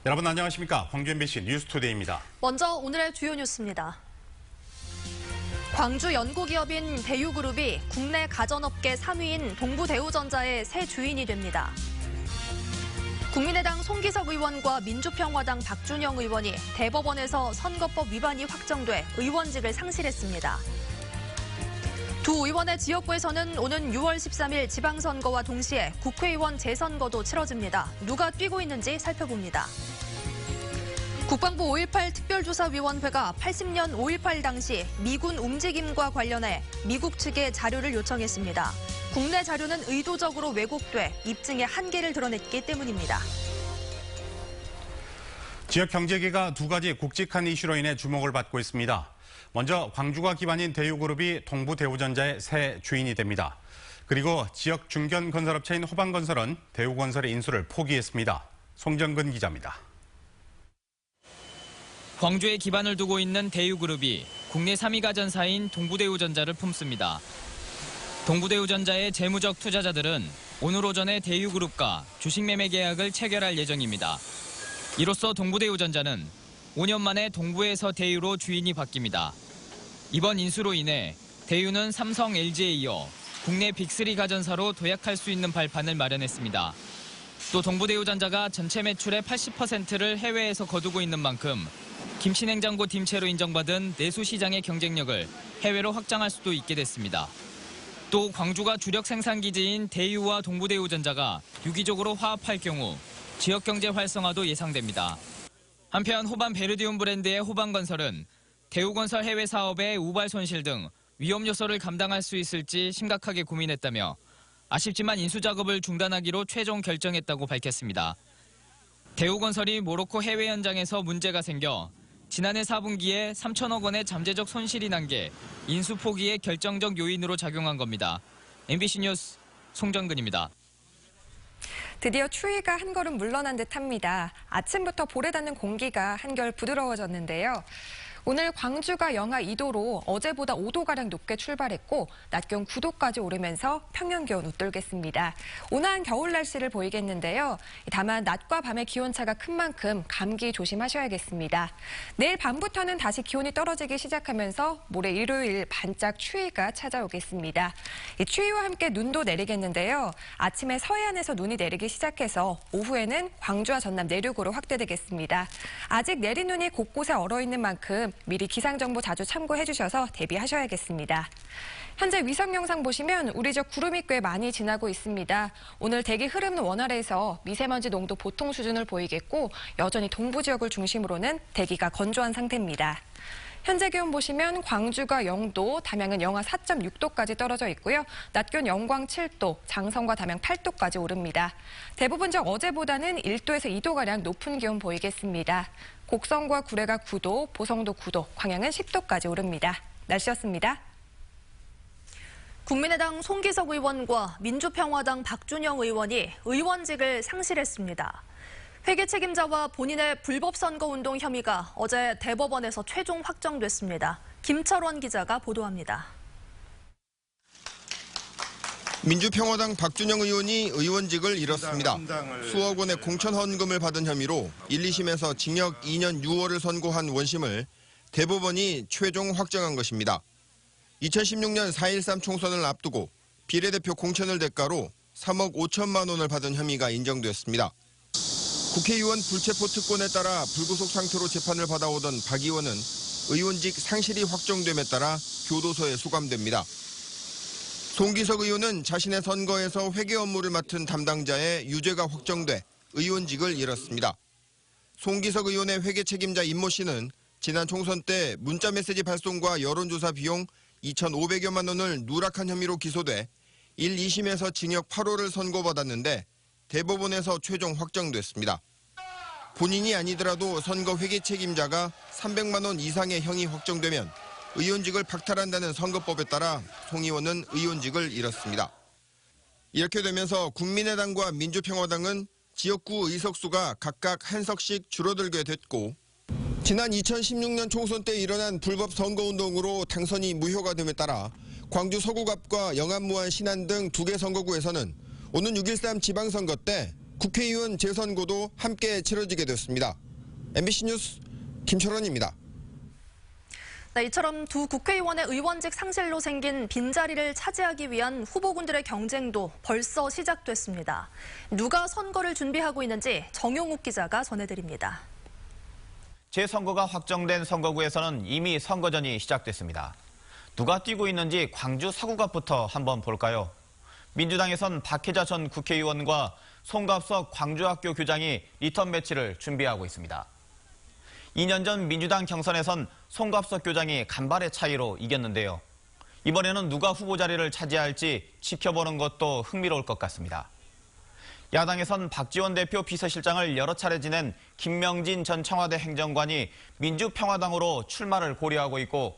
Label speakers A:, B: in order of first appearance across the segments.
A: 여러분 안녕하십니까? 광주 MBC 뉴스투데이입니다.
B: 먼저 오늘의 주요 뉴스입니다. 광주 연구기업인 대유그룹이 국내 가전업계 3위인 동부대우전자의 새 주인이 됩니다. 국민의당 송기석 의원과 민주평화당 박준영 의원이 대법원에서 선거법 위반이 확정돼 의원직을 상실했습니다. 두 의원의 지역구에서는 오는 6월 13일 지방선거와 동시에 국회의원 재선거도 치러집니다. 누가 뛰고 있는지 살펴봅니다. 국방부 5.18 특별조사위원회가 80년 5.18 당시 미군 움직임과 관련해 미국 측에 자료를 요청했습니다. 국내 자료는 의도적으로 왜곡돼 입증의 한계를 드러냈기 때문입니다.
A: 지역 경제계가 두 가지 굵직한 이슈로 인해 주목을 받고 있습니다. 먼저 광주가 기반인 대유그룹이 동부대우전자의 새 주인이 됩니다. 그리고 지역 중견 건설업체인 호반건설은 대우건설의 인수를 포기했습니다. 송정근 기자입니다.
C: 광주에 기반을 두고 있는 대유그룹이 국내 3위 가전사인 동부대우전자를 품습니다. 동부대우전자의 재무적 투자자들은 오늘 오전에 대유그룹과 주식 매매 계약을 체결할 예정입니다. 이로써 동부대우전자는 5년 만에 동부에서 대유로 주인이 바뀝니다. 이번 인수로 인해 대유는 삼성, LG에 이어 국내 빅3 가전사로 도약할 수 있는 발판을 마련했습니다. 또 동부대우전자가 전체 매출의 80%를 해외에서 거두고 있는 만큼 김치냉장고 딤체로 인정받은 내수 시장의 경쟁력을 해외로 확장할 수도 있게 됐습니다. 또 광주가 주력 생산기지인 대유와 동부대우전자가 유기적으로 화합할 경우 지역경제 활성화도 예상됩니다. 한편 호반 베르디움 브랜드의 호반건설은 대우건설 해외 사업의 우발 손실 등 위험 요소를 감당할 수 있을지 심각하게 고민했다며 아쉽지만 인수 작업을 중단하기로 최종 결정했다고 밝혔습니다. 대우건설이 모로코 해외 현장에서 문제가 생겨 지난해 4분기에 3천억 원의 잠재적 손실이 난 게 인수 포기의 결정적 요인으로 작용한 겁니다. MBC 뉴스 송정근입니다.
D: 드디어 추위가 한 걸음 물러난 듯합니다. 아침부터 볼에 닿는 공기가 한결 부드러워졌는데요. 오늘 광주가 영하 2도로 어제보다 5도가량 높게 출발했고 낮 기온 9도까지 오르면서 평년 기온 웃돌겠습니다. 온화한 겨울 날씨를 보이겠는데요. 다만 낮과 밤의 기온차가 큰 만큼 감기 조심하셔야겠습니다. 내일 밤부터는 다시 기온이 떨어지기 시작하면서 모레 일요일 반짝 추위가 찾아오겠습니다. 이 추위와 함께 눈도 내리겠는데요. 아침에 서해안에서 눈이 내리기 시작해서 오후에는 광주와 전남 내륙으로 확대되겠습니다. 아직 내린 눈이 곳곳에 얼어있는 만큼 미리 기상정보 자주 참고해 주셔서 대비하셔야겠습니다. 현재 위성 영상 보시면 우리 지역 구름이 꽤 많이 지나고 있습니다. 오늘 대기 흐름은 원활해서 미세먼지 농도 보통 수준을 보이겠고 여전히 동부 지역을 중심으로는 대기가 건조한 상태입니다. 현재 기온 보시면 광주가 0도, 담양은 영하 4.6도까지 떨어져 있고요. 낮 기온 영광 7도, 장성과 담양 8도까지 오릅니다. 대부분 지역 어제보다는 1도에서 2도가량 높은 기온 보이겠습니다. 곡성과 구례가 9도, 보성도 9도, 광양은 10도까지 오릅니다. 날씨였습니다.
B: 국민의당 송기석 의원과 민주평화당 박준영 의원이 의원직을 상실했습니다. 회계 책임자와 본인의 불법 선거운동 혐의가 어제 대법원에서 최종 확정됐습니다. 김철원 기자가 보도합니다.
E: 민주평화당 박준영 의원이 의원직을 잃었습니다. 수억 원의 공천 헌금을 받은 혐의로 1, 2심에서 징역 2년 6월을 선고한 원심을 대법원이 최종 확정한 것입니다. 2016년 4.13 총선을 앞두고 비례대표 공천을 대가로 3억 5천만 원을 받은 혐의가 인정됐습니다. 국회의원 불체포 특권에 따라 불구속 상태로 재판을 받아오던 박 의원은 의원직 상실이 확정됨에 따라 교도소에 수감됩니다. 송기석 의원은 자신의 선거에서 회계 업무를 맡은 담당자의 유죄가 확정돼 의원직을 잃었습니다. 송기석 의원의 회계 책임자 임모 씨는 지난 총선 때 문자메시지 발송과 여론조사 비용 2,500여만 원을 누락한 혐의로 기소돼 1, 2심에서 징역 8호를 선고받았는데 대법원에서 최종 확정됐습니다. 본인이 아니더라도 선거 회계 책임자가 300만 원 이상의 형이 확정되면 의원직을 박탈한다는 선거법에 따라 송 의원은 의원직을 잃었습니다. 이렇게 되면서 국민의당과 민주평화당은 지역구 의석수가 각각 한 석씩 줄어들게 됐고 지난 2016년 총선 때 일어난 불법 선거운동으로 당선이 무효가 됨에 따라 광주 서구갑과 영암, 무안, 신안 등 2개 선거구에서는 오는 6.13 지방선거 때 국회의원 재선거도 함께 치러지게 됐습니다. MBC 뉴스 김철원입니다.
B: 네, 이처럼 두 국회의원의 의원직 상실로 생긴 빈자리를 차지하기 위한 후보군들의 경쟁도 벌써 시작됐습니다. 누가 선거를 준비하고 있는지 정용욱 기자가 전해드립니다.
F: 재선거가 확정된 선거구에서는 이미 선거전이 시작됐습니다. 누가 뛰고 있는지 광주 서구갑부터 한번 볼까요? 민주당에선 박혜자 전 국회의원과 송갑석 광주학교 교장이 리턴 매치를 준비하고 있습니다. 2년 전 민주당 경선에선 송갑석 교장이 간발의 차이로 이겼는데요. 이번에는 누가 후보 자리를 차지할지 지켜보는 것도 흥미로울 것 같습니다. 야당에선 박지원 대표 비서실장을 여러 차례 지낸 김명진 전 청와대 행정관이 민주평화당으로 출마를 고려하고 있고,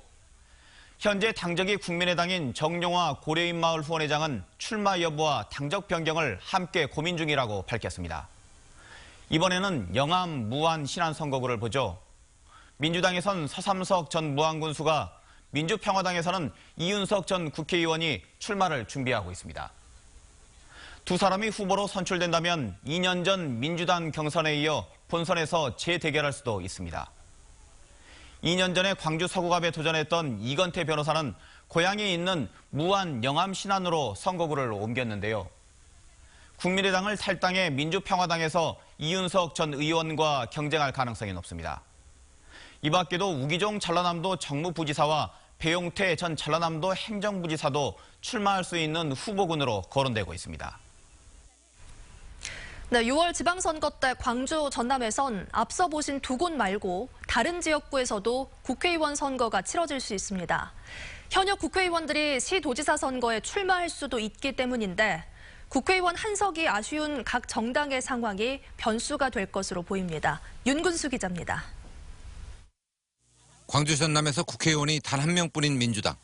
F: 현재 당적이 국민의당인 정용화 고려인마을 후원회장은 출마 여부와 당적 변경을 함께 고민 중이라고 밝혔습니다. 이번에는 영암, 무안, 신안 선거구를 보죠. 민주당에선 서삼석 전 무안군수가, 민주평화당에서는 이윤석 전 국회의원이 출마를 준비하고 있습니다. 두 사람이 후보로 선출된다면 2년 전 민주당 경선에 이어 본선에서 재대결할 수도 있습니다. 2년 전에 광주 서구갑에 도전했던 이건태 변호사는 고향이 있는 무안, 영암, 신안으로 선거구를 옮겼는데요. 국민의당을 탈당해 민주평화당에서 이윤석 전 의원과 경쟁할 가능성이 높습니다. 이 밖에도 우기종 전라남도 정무부지사와 배용태 전 전라남도 행정부지사도 출마할 수 있는 후보군으로 거론되고 있습니다.
B: 네, 6월 지방선거 때 광주, 전남에선 앞서 보신 두 곳 말고 다른 지역구에서도 국회의원 선거가 치러질 수 있습니다. 현역 국회의원들이 시도지사 선거에 출마할 수도 있기 때문인데 국회의원 한석이 아쉬운 각 정당의 상황이 변수가 될 것으로 보입니다. 윤근수 기자입니다.
G: 광주 전남에서 국회의원이 단 한 명뿐인 민주당,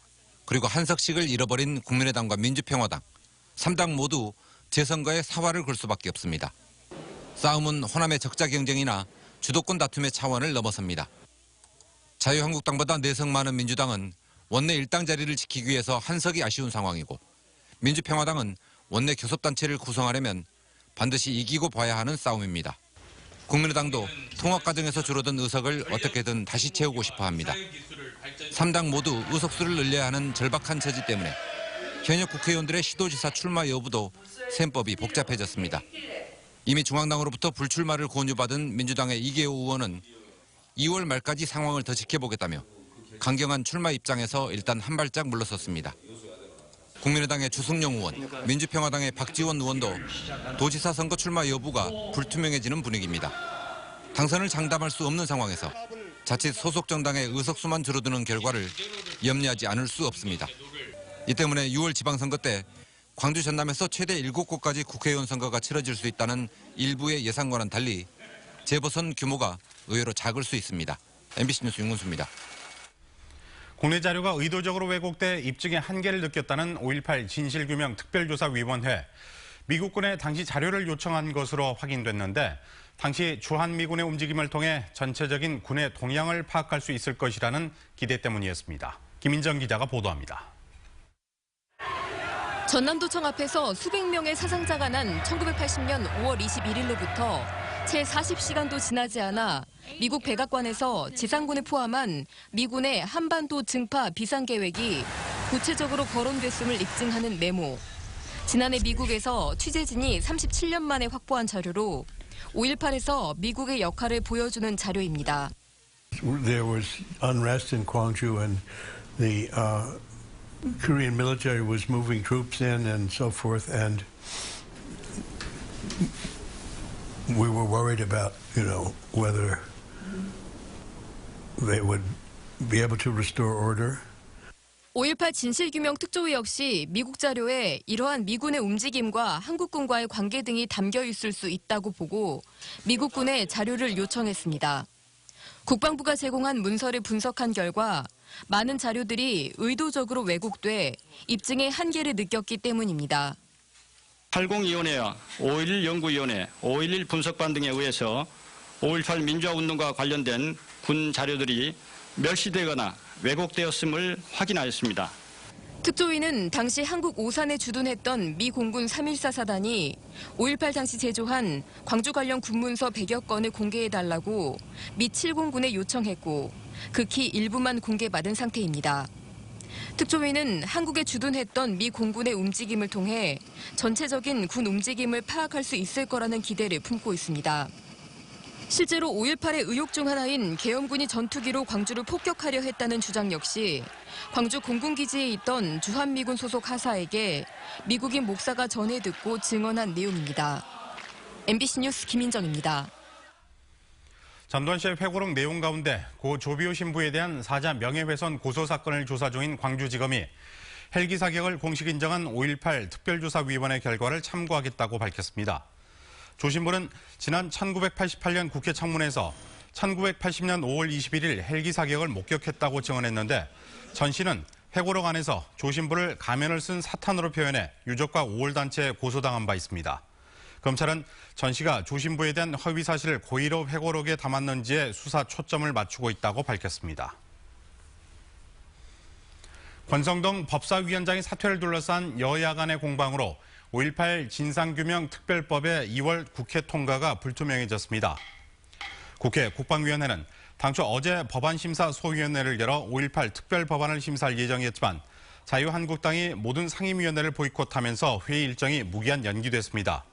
G: 그리고 한석씩을 잃어버린 국민의당과 민주평화당, 3당 모두 재선거에 사활을 걸 수밖에 없습니다. 싸움은 호남의 적자 경쟁이나 주도권 다툼의 차원을 넘어섭니다. 자유한국당보다 내석 많은 민주당은 원내 일당 자리를 지키기 위해서 한석이 아쉬운 상황이고, 민주평화당은 원내 교섭단체를 구성하려면 반드시 이기고 봐야 하는 싸움입니다. 국민의당도 통합 과정에서 줄어든 의석을 어떻게든 다시 채우고 싶어 합니다. 3당 모두 의석수를 늘려야 하는 절박한 처지 때문에 현역 국회의원들의 시도지사 출마 여부도 셈법이 복잡해졌습니다. 이미 중앙당으로부터 불출마를 권유받은 민주당의 이계호 의원은 2월 말까지 상황을 더 지켜보겠다며 강경한 출마 입장에서 일단 한 발짝 물러섰습니다. 국민의당의 주승용 의원, 민주평화당의 박지원 의원도 도지사 선거 출마 여부가 불투명해지는 분위기입니다. 당선을 장담할 수 없는 상황에서 자칫 소속 정당의 의석수만 줄어드는 결과를 염려하지 않을 수 없습니다. 이 때문에 6월 지방선거 때 광주 전남에서 최대 7곳까지 국회의원 선거가 치러질 수 있다는 일부의 예상과는 달리 재보선 규모가 의외로 작을 수 있습니다. MBC 뉴스 윤근수입니다.
A: 국내 자료가 의도적으로 왜곡돼 입증의 한계를 느꼈다는 5.18 진실규명 특별조사위원회. 미국군에 당시 자료를 요청한 것으로 확인됐는데 당시 주한미군의 움직임을 통해 전체적인 군의 동향을 파악할 수 있을 것이라는 기대 때문이었습니다. 김인정 기자가 보도합니다.
H: 전남도청 앞에서 수백 명의 사상자가 난 1980년 5월 21일로부터 채 40시간도 지나지 않아 미국 백악관에서 지상군을 포함한 미군의 한반도 증파 비상계획이 구체적으로 거론됐음을 입증하는 메모. 지난해 미국에서 취재진이 37년 만에 확보한 자료로 5.18에서 미국의 역할을 보여주는 자료입니다.
I: There was unrest in Gwangju and the Korean military was moving troops in and so forth, and we were worried about, whether they would be able to restore order.
H: 5.18 진실규명 특조위 역시 미국 자료에 이러한 미군의 움직임과 한국군과의 관계 등이 담겨 있을 수 있다고 보고 미국군에 자료를 요청했습니다. 국방부가 제공한 문서를 분석한 결과 많은 자료들이 의도적으로 왜곡돼 입증의 한계를 느꼈기 때문입니다.
J: 80위원회와 5.11 연구위원회, 5.11 분석반 등에 의해서 5.18 민주화운동과 관련된 군 자료들이 멸시되거나 왜곡되었음을 확인하였습니다.
H: 특조위는 당시 한국 오산에 주둔했던 미 공군 314 사단이 5.18 당시 제조한 광주 관련 군문서 100여 건을 공개해달라고 미 7공군에 요청했고 극히 일부만 공개받은 상태입니다. 특조위는 한국에 주둔했던 미 공군의 움직임을 통해 전체적인 군 움직임을 파악할 수 있을 거라는 기대를 품고 있습니다. 실제로 5.18의 의혹 중 하나인 계엄군이 전투기로 광주를 폭격하려 했다는 주장 역시 광주 공군기지에 있던 주한미군 소속 하사에게 미국인 목사가 전해 듣고 증언한 내용입니다. MBC 뉴스 김인정입니다.
A: 전두환 씨의 회고록 내용 가운데 고 조비오 신부에 대한 사자 명예훼손 고소 사건을 조사 중인 광주지검이 헬기 사격을 공식 인정한 5.18 특별조사위원회 결과를 참고하겠다고 밝혔습니다. 조 신부는 지난 1988년 국회 청문회에서 1980년 5월 21일 헬기 사격을 목격했다고 증언했는데 전 씨는 회고록 안에서 조 신부를 가면을 쓴 사탄으로 표현해 유족과 우월단체에 고소당한 바 있습니다. 검찰은 전 씨가 조 신부에 대한 허위 사실을 고의로 회고록에 담았는지에 수사 초점을 맞추고 있다고 밝혔습니다. 권성동 법사위원장의 사퇴를 둘러싼 여야 간의 공방으로 5.18 진상규명특별법의 2월 국회 통과가 불투명해졌습니다. 국회 국방위원회는 당초 어제 법안심사소위원회를 열어 5.18 특별법안을 심사할 예정이었지만 자유한국당이 모든 상임위원회를 보이콧하면서 회의 일정이 무기한 연기됐습니다.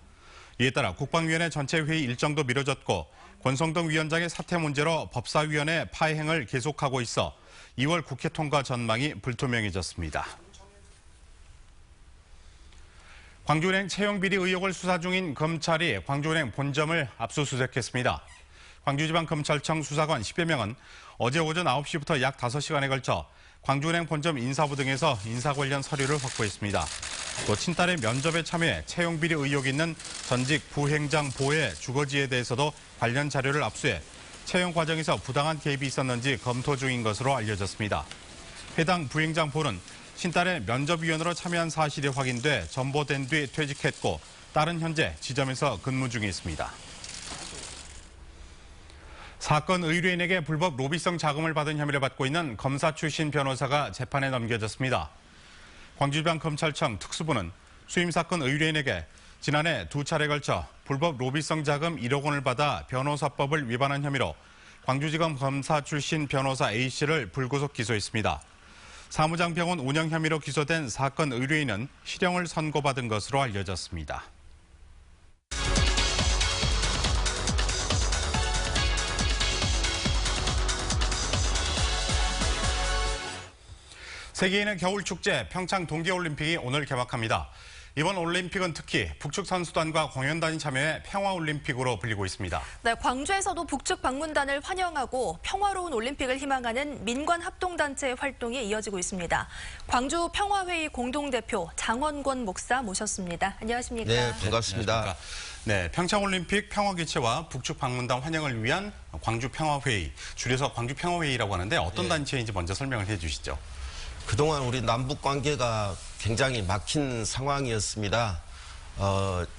A: 이에 따라 국방위원회 전체 회의 일정도 미뤄졌고 권성동 위원장의 사퇴 문제로 법사위원회 파행을 계속하고 있어 2월 국회 통과 전망이 불투명해졌습니다. 광주은행 채용비리 의혹을 수사 중인 검찰이 광주은행 본점을 압수수색했습니다. 광주지방검찰청 수사관 10여 명은 어제 오전 9시부터 약 5시간에 걸쳐 광주은행 본점 인사부 등에서 인사 관련 서류를 확보했습니다. 또 친딸의 면접에 참여해 채용비리 의혹이 있는 전직 부행장 보의 주거지에 대해서도 관련 자료를 압수해 채용 과정에서 부당한 개입이 있었는지 검토 중인 것으로 알려졌습니다. 해당 부행장 보는 친딸의 면접위원으로 참여한 사실이 확인돼 전보된 뒤 퇴직했고 딸은 현재 지점에서 근무 중에 있습니다. 사건 의뢰인에게 불법 로비성 자금을 받은 혐의를 받고 있는 검사 출신 변호사가 재판에 넘겨졌습니다. 광주지방검찰청 특수부는 수임 사건 의뢰인에게 지난해 2차례 걸쳐 불법 로비성 자금 1억 원을 받아 변호사법을 위반한 혐의로 광주지검 검사 출신 변호사 A씨를 불구속 기소했습니다. 사무장 병원 운영 혐의로 기소된 사건 의뢰인은 실형을 선고받은 것으로 알려졌습니다. 세계인의 겨울축제 평창 동계올림픽이 오늘 개막합니다. 이번 올림픽은 특히 북측 선수단과 공연단이 참여해 평화올림픽으로 불리고 있습니다.
B: 네, 광주에서도 북측 방문단을 환영하고 평화로운 올림픽을 희망하는 민관합동단체의 활동이 이어지고 있습니다. 광주 평화회의 공동대표 장원권 목사 모셨습니다. 안녕하십니까?
K: 네, 반갑습니다.
A: 네, 평창올림픽 평화개최와 북측 방문단 환영을 위한 광주평화회의, 줄여서 광주평화회의라고 하는데 어떤 단체인지 먼저 설명을 해주시죠.
K: 그동안 우리 남북 관계가 굉장히 막힌 상황이었습니다.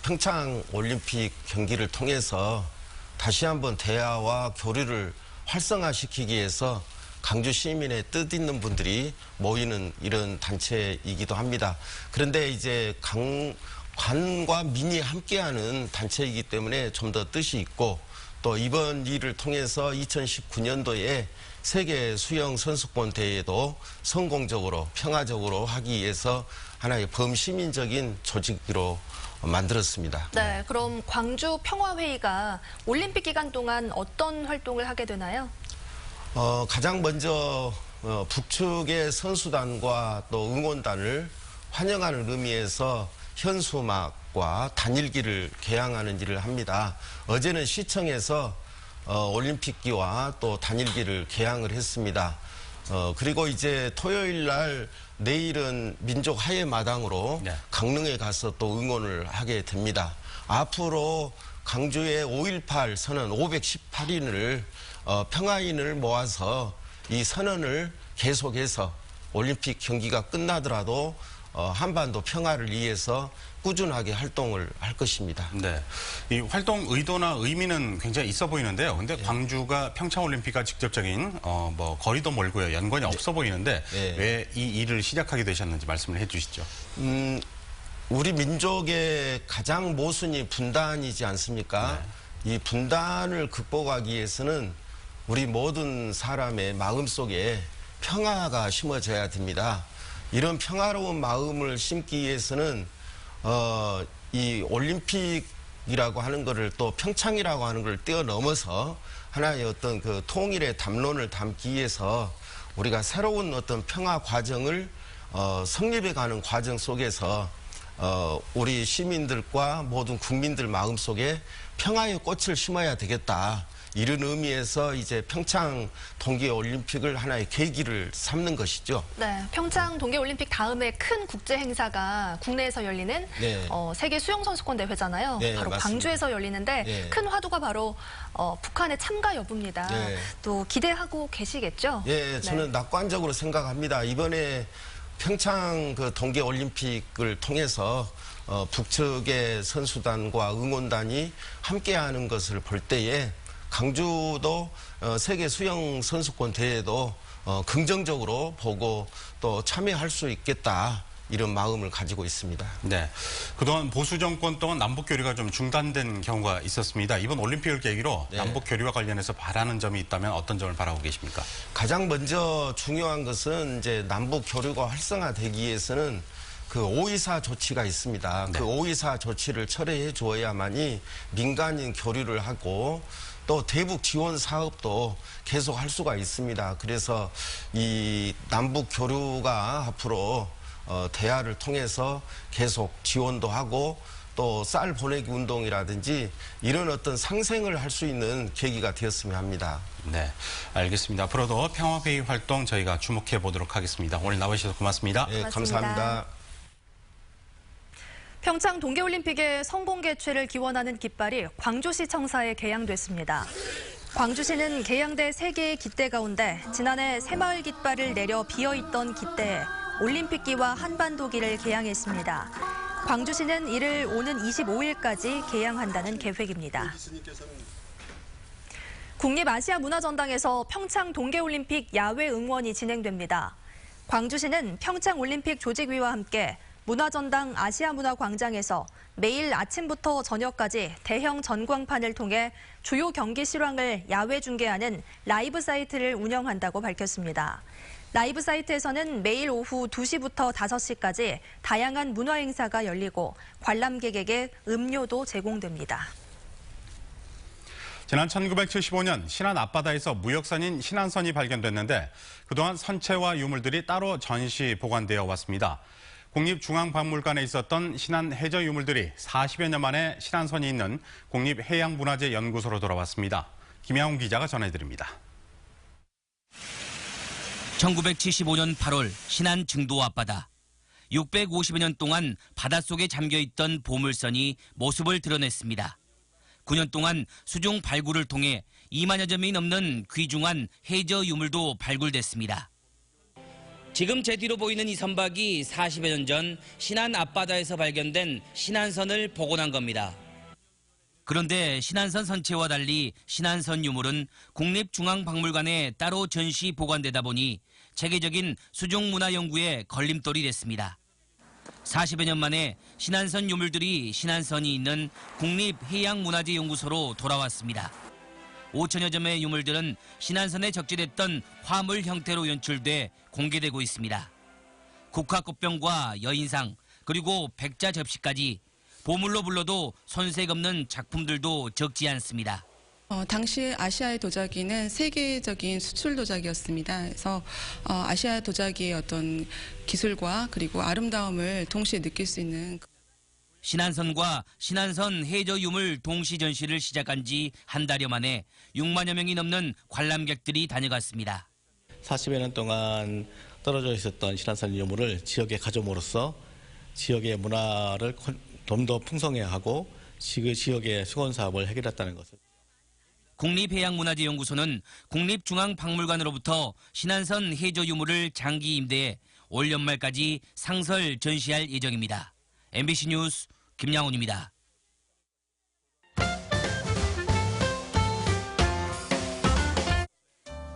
K: 평창 올림픽 경기를 통해서 다시 한번 대화와 교류를 활성화시키기 위해서 강주 시민의 뜻 있는 분들이 모이는 이런 단체이기도 합니다. 그런데 이제 관과 민이 함께하는 단체이기 때문에 좀 더 뜻이 있고 또 이번 일을 통해서 2019년도에 세계 수영 선수권 대회도 성공적으로 평화적으로 하기 위해서 하나의 범시민적인 조직으로 만들었습니다.
B: 네, 그럼 광주 평화회의가 올림픽 기간 동안 어떤 활동을 하게 되나요?
K: 가장 먼저 북측의 선수단과 또 응원단을 환영하는 의미에서 현수막과 단일기를 개항하는 일을 합니다. 어제는 시청에서 올림픽기와 또 단일기를 개항을 했습니다. 그리고 이제 토요일 날 내일은 민족 하회마당으로 강릉에 가서 또 응원을 하게 됩니다. 앞으로 강주의 5.18 선언 518인을 평화인을 모아서 이 선언을 계속해서 올림픽 경기가 끝나더라도 한반도 평화를 위해서 꾸준하게 활동을 할 것입니다.
A: 네, 이 활동 의도나 의미는 굉장히 있어 보이는데요. 근데 광주가 평창올림픽과 직접적인 뭐 거리도 멀고요, 연관이 없어 보이는데 왜 이 일을 시작하게 되셨는지 말씀을 해주시죠.
K: 우리 민족의 가장 모순이 분단이지 않습니까? 이 분단을 극복하기 위해서는 우리 모든 사람의 마음속에 평화가 심어져야 됩니다. 이런 평화로운 마음을 심기 위해서는 이 올림픽이라고 하는 것을 또 평창이라고 하는 걸 뛰어넘어서 하나의 어떤 그 통일의 담론을 담기 위해서 우리가 새로운 어떤 평화 과정을 성립해가는 과정 속에서 우리 시민들과 모든 국민들 마음속에 평화의 꽃을 심어야 되겠다. 이런 의미에서 이제 평창 동계올림픽을 하나의 계기를 삼는 것이죠.
B: 네, 평창 동계올림픽 다음에 큰 국제 행사가 국내에서 열리는 세계 수영선수권 대회잖아요.
K: 네,
B: 바로
K: 맞습니다.
B: 광주에서 열리는데 큰 화두가 바로 북한의 참가 여부입니다. 또 기대하고 계시겠죠?
K: 예, 저는 낙관적으로 생각합니다. 이번에 평창 그 동계올림픽을 통해서 북측의 선수단과 응원단이 함께하는 것을 볼 때에 광주도 세계 수영 선수권 대회도 긍정적으로 보고 또 참여할 수 있겠다 이런 마음을 가지고 있습니다.
A: 네, 그동안 보수 정권 동안 남북 교류가 좀 중단된 경우가 있었습니다. 이번 올림픽을 계기로 남북 교류와 관련해서 바라는 점이 있다면 어떤 점을 바라고 계십니까?
K: 가장 먼저 중요한 것은 이제 남북 교류가 활성화되기 위해서는 그 524 조치가 있습니다. 그 524 조치를 철회해 주어야만이 민간인 교류를 하고 또 대북 지원 사업도 계속 할 수가 있습니다. 그래서 이 남북 교류가 앞으로 대화를 통해서 계속 지원도 하고 또 쌀 보내기 운동이라든지 이런 어떤 상생을 할 수 있는 계기가 되었으면 합니다.
A: 네, 알겠습니다. 앞으로도 평화회의 활동 저희가 주목해 보도록 하겠습니다. 오늘 나와주셔서 고맙습니다.
K: 네, 감사합니다.
B: 평창 동계올림픽의 성공 개최를 기원하는 깃발이 광주시 청사에 개양됐습니다. 광주시는 개양대 3개의 깃대 가운데 지난해 새마을 깃발을 내려 비어있던 깃대에 올림픽기와 한반도기를 개양했습니다. 광주시는 이를 오는 25일까지 개양한다는 계획입니다. 국립아시아문화전당에서 평창 동계올림픽 야외 응원이 진행됩니다. 광주시는 평창올림픽 조직위와 함께 문화전당 아시아문화광장에서 매일 아침부터 저녁까지 대형 전광판을 통해 주요 경기 실황을 야외 중계하는 라이브 사이트를 운영한다고 밝혔습니다. 라이브 사이트에서는 매일 오후 2시부터 5시까지 다양한 문화 행사가 열리고 관람객에게 음료도 제공됩니다.
A: 지난 1975년 신안 앞바다에서 무역선인 신안선이 발견됐는데 그동안 선체와 유물들이 따로 전시 보관되어 왔습니다. 국립중앙박물관에 있었던 신안 해저 유물들이 40여 년 만에 신안선이 있는 국립해양문화재연구소로 돌아왔습니다. 김양훈 기자가 전해드립니다.
L: 1975년 8월 신안 증도 앞바다. 650여 년 동안 바닷속에 잠겨있던 보물선이 모습을 드러냈습니다. 9년 동안 수중 발굴을 통해 2만여 점이 넘는 귀중한 해저 유물도 발굴됐습니다. 지금 제 뒤로 보이는 이 선박이 40여 년 전 신안 앞바다에서 발견된 신안선을 복원한 겁니다. 그런데 신안선 선체와 달리 신안선 유물은 국립중앙박물관에 따로 전시 보관되다 보니 체계적인 수중문화 연구에 걸림돌이 됐습니다. 40여 년 만에 신안선 유물들이 신안선이 있는 국립해양문화재연구소로 돌아왔습니다. 5천여 점의 유물들은 신안선에 적재됐던 화물 형태로 연출돼 공개되고 있습니다. 국화꽃병과 여인상 그리고 백자 접시까지 보물로 불러도 손색 없는 작품들도 적지 않습니다.
M: 당시 아시아의 도자기는 세계적인 수출 도자기였습니다. 그래서 아시아 도자기의 어떤 기술과 그리고 아름다움을 동시에 느낄 수 있는
L: 신안선과 신안선 해저 유물 동시 전시를 시작한 지 한 달여 만에 6만여 명이 넘는 관람객들이 다녀갔습니다.
N: 40여 년 동안 떨어져 있었던 신안선 유물을 지역에 가져옴으로써 지역의 문화를 좀 더 풍성해 하고 지역의 수건 사업을 해결했다는 것을.
L: 국립해양문화재연구소는 국립중앙박물관으로부터 신안선 해저 유물을 장기 임대해 올 연말까지 상설 전시할 예정입니다. MBC 뉴스 김양훈입니다.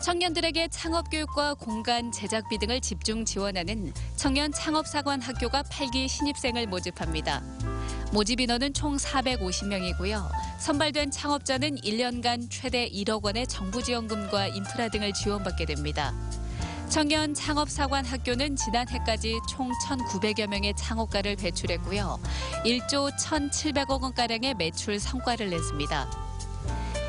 O: 청년들에게 창업교육과 공간, 제작비 등을 집중 지원하는 청년 창업사관학교가 8기 신입생을 모집합니다. 모집 인원은 총 450명이고요. 선발된 창업자는 1년간 최대 1억 원의 정부 지원금과 인프라 등을 지원받게 됩니다. 청년 창업사관학교는 지난해까지 총 1,900여 명의 창업가를 배출했고요. 1조 1,700억 원가량의 매출 성과를 냈습니다.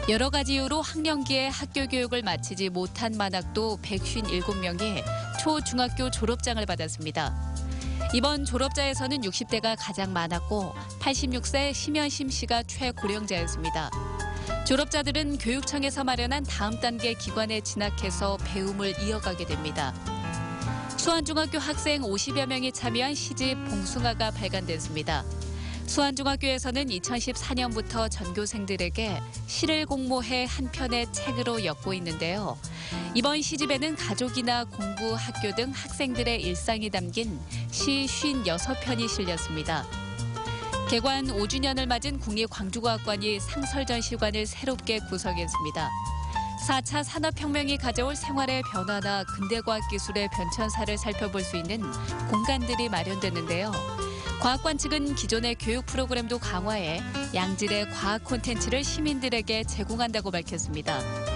O: 여러 가지 이유로 학령기에 학교 교육을 마치지 못한 만학도 157명이 초, 중학교 졸업장을 받았습니다. 이번 졸업자에서는 60대가 가장 많았고 86세 심현심 씨가 최고령자였습니다. 졸업자들은 교육청에서 마련한 다음 단계 기관에 진학해서 배움을 이어가게 됩니다. 수안중학교 학생 50여 명이 참여한 시집 봉숭아가 발간됐습니다. 수안중학교에서는 2014년부터 전교생들에게 시를 공모해 한 편의 책으로 엮고 있는데요. 이번 시집에는 가족이나 공부, 학교 등 학생들의 일상이 담긴 시 56편이 실렸습니다. 개관 5주년을 맞은 국립광주과학관이 상설전시관을 새롭게 구성했습니다. 4차 산업혁명이 가져올 생활의 변화나 근대과학기술의 변천사를 살펴볼 수 있는 공간들이 마련됐는데요. 과학관 측은 기존의 교육 프로그램도 강화해 양질의 과학 콘텐츠를 시민들에게 제공한다고 밝혔습니다.